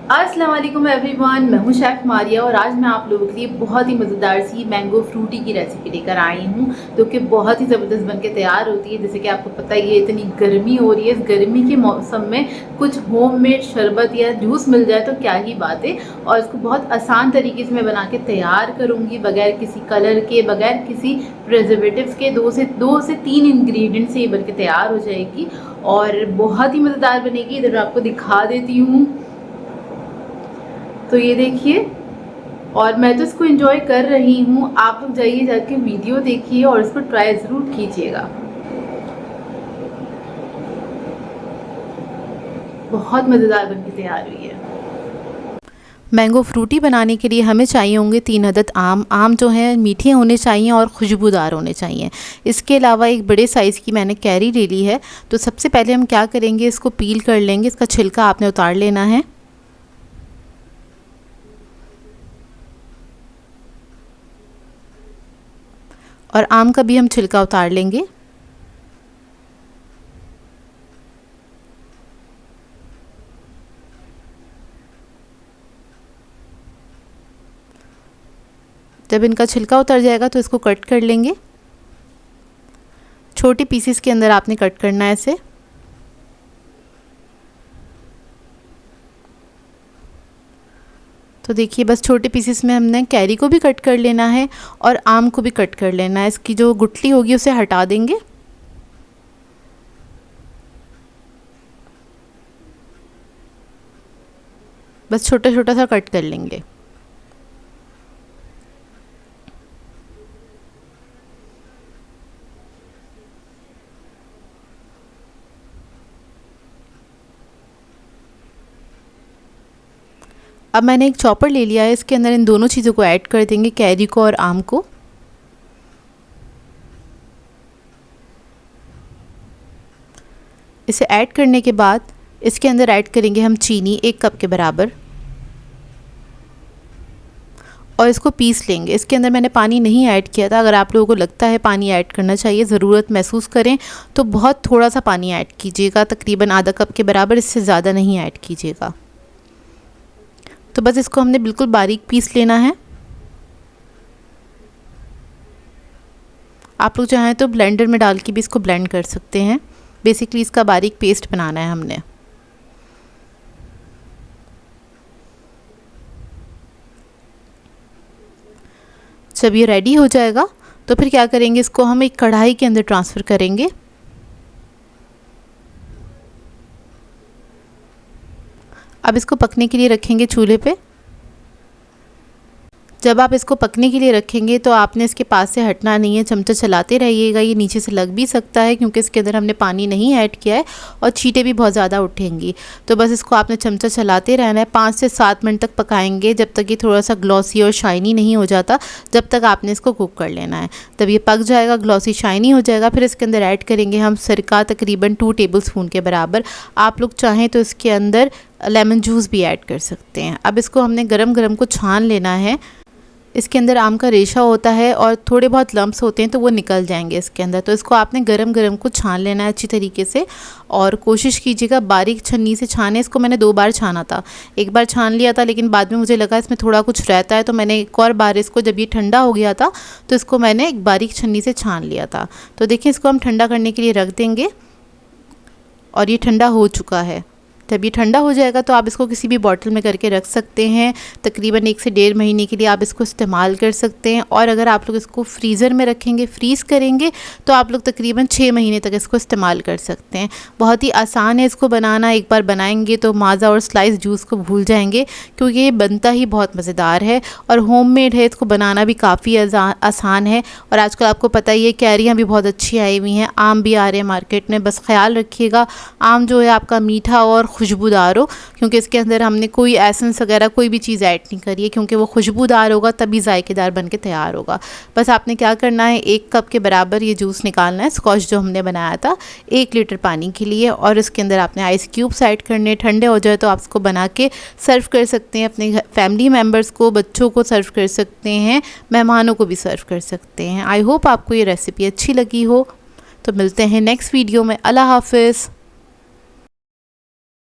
अस्सलाम वालेकुम एवरीवन, मैं हूं शेफ़ मारिया और आज मैं आप लोगों के लिए बहुत ही मज़ेदार सी मैंगो फ्रूटी की रेसिपी लेकर आई हूं जो कि बहुत ही ज़बरदस्त बनके तैयार होती है। जैसे कि आपको पता ही है, इतनी गर्मी हो रही है, इस गर्मी के मौसम में कुछ होममेड शरबत या जूस मिल जाए तो क्या ही बात है। और इसको बहुत आसान तरीके से मैं बना के तैयार करूँगी, बगैर किसी कलर के, बगैर किसी प्रिजर्वेटिव्स के। दो से तीन इंग्रेडिएंट से ये बनके तैयार हो जाएगी और बहुत ही मज़ेदार बनेगी। इधर आपको दिखा देती हूँ, तो ये देखिए, और मैं तो इसको एंजॉय कर रही हूँ। आप लोग जाइए, जाके वीडियो देखिए और इसको ट्राई ज़रूर कीजिएगा। बहुत मज़ेदार बनके तैयार हुई है। मैंगो फ्रूटी बनाने के लिए हमें चाहिए होंगे 3 अदद आम जो हैं मीठे होने चाहिए और खुशबूदार होने चाहिए। इसके अलावा एक बड़े साइज़ की मैंने कैरी ले ली है। तो सबसे पहले हम क्या करेंगे, इसको पील कर लेंगे। इसका छिलका आपने उतार लेना है। और आम का भी हम छिलका उतार लेंगे। जब इनका छिलका उतर जाएगा तो इसको कट कर लेंगे। छोटे पीसेस के अंदर आपने कट करना है इसे। तो देखिए, बस छोटे पीसेस में हमने कैरी को भी कट कर लेना है और आम को भी कट कर लेना है। इसकी जो गुठली होगी उसे हटा देंगे। बस छोटा छोटा सा कट कर लेंगे। अब मैंने एक चॉपर ले लिया है। इसके अंदर इन दोनों चीज़ों को ऐड कर देंगे, कैरी को और आम को। इसे ऐड करने के बाद इसके अंदर ऐड करेंगे हम चीनी 1 कप के बराबर और इसको पीस लेंगे। इसके अंदर मैंने पानी नहीं ऐड किया था। अगर आप लोगों को लगता है पानी ऐड करना चाहिए, ज़रूरत महसूस करें तो बहुत थोड़ा सा पानी ऐड कीजिएगा, तकरीबन आधा कप के बराबर, इससे ज़्यादा नहीं ऐड कीजिएगा। तो बस इसको हमने बिल्कुल बारीक पीस लेना है। आप लोग चाहें तो ब्लेंडर में डाल के भी इसको ब्लेंड कर सकते हैं। बेसिकली इसका बारीक पेस्ट बनाना है हमने। जब ये रेडी हो जाएगा तो फिर क्या करेंगे, इसको हम एक कढ़ाई के अंदर ट्रांसफ़र करेंगे। अब इसको पकने के लिए रखेंगे चूल्हे पे। जब आप इसको पकने के लिए रखेंगे तो आपने इसके पास से हटना नहीं है, चमचा चलाते रहिएगा। ये नीचे से लग भी सकता है क्योंकि इसके अंदर हमने पानी नहीं ऐड किया है और छींटे भी बहुत ज़्यादा उठेंगी। तो बस इसको आपने चमचा चलाते रहना है। 5 से 7 मिनट तक पकाएंगे, जब तक ये थोड़ा सा ग्लॉसी और शाइनी नहीं हो जाता, जब तक आपने इसको कुक कर लेना है। तब ये पक जाएगा, ग्लॉसी शाइनी हो जाएगा। फिर इसके अंदर ऐड करेंगे हम सिरका, तकरीबन 2 टेबलस्पून के बराबर। आप लोग चाहें तो इसके अंदर लेमन जूस भी ऐड कर सकते हैं। अब इसको हमने गरम गरम को छान लेना है। इसके अंदर आम का रेशा होता है और थोड़े बहुत लम्प्स होते हैं तो वो निकल जाएंगे इसके अंदर। तो इसको आपने गरम गरम को छान लेना है अच्छी तरीके से और कोशिश कीजिएगा बारीक छन्नी से छाने। इसको मैंने 2 बार छाना था। एक बार छान लिया था लेकिन बाद में मुझे लगा इसमें थोड़ा कुछ रहता है, तो मैंने एक और बार इसको, जब ये ठंडा हो गया था तो इसको मैंने एक बारीक छन्नी से छान लिया था। तो देखिए, इसको हम ठंडा करने के लिए रख देंगे और ये ठंडा हो चुका है। जब ये ठंडा हो जाएगा तो आप इसको किसी भी बॉटल में करके रख सकते हैं। तकरीबन 1 से 1.5 महीने के लिए आप इसको इस्तेमाल कर सकते हैं। और अगर आप लोग इसको फ्रीज़र में रखेंगे, फ्रीज़ करेंगे, तो आप लोग तकरीबन 6 महीने तक इसको इस्तेमाल कर सकते हैं। बहुत ही आसान है इसको बनाना। एक बार बनाएंगे तो माज़ा और स्लाइस जूस को भूल जाएंगे क्योंकि ये बनता ही बहुत मज़ेदार है और होममेड है। इसको बनाना भी काफ़ी आसान है। और आजकल आपको पता ही है, कैरियाँ भी बहुत अच्छी आई हुई हैं, आम भी आ रहे हैं मार्केट में। बस ख्याल रखिएगा आम जो है आपका मीठा और खुशबूदार हो, क्योंकि इसके अंदर हमने कोई एसेंस वगैरह कोई भी चीज़ ऐड नहीं करी है। क्योंकि वो खुशबूदार होगा तभी जायकेदार बन के तैयार होगा। बस आपने क्या करना है, 1 कप के बराबर ये जूस निकालना है, स्कॉच जो हमने बनाया था 1 लीटर पानी के लिए। और इसके अंदर आपने आइस क्यूब्स ऐड करने। ठंडे हो जाए तो आप इसको बना के सर्व कर सकते हैं। अपने फैमिली मेम्बर्स को, बच्चों को सर्व कर सकते हैं, मेहमानों को भी सर्व कर सकते हैं। आई होप आपको ये रेसिपी अच्छी लगी हो। तो मिलते हैं नेक्स्ट वीडियो में। अल्लाह हाफ़िज़।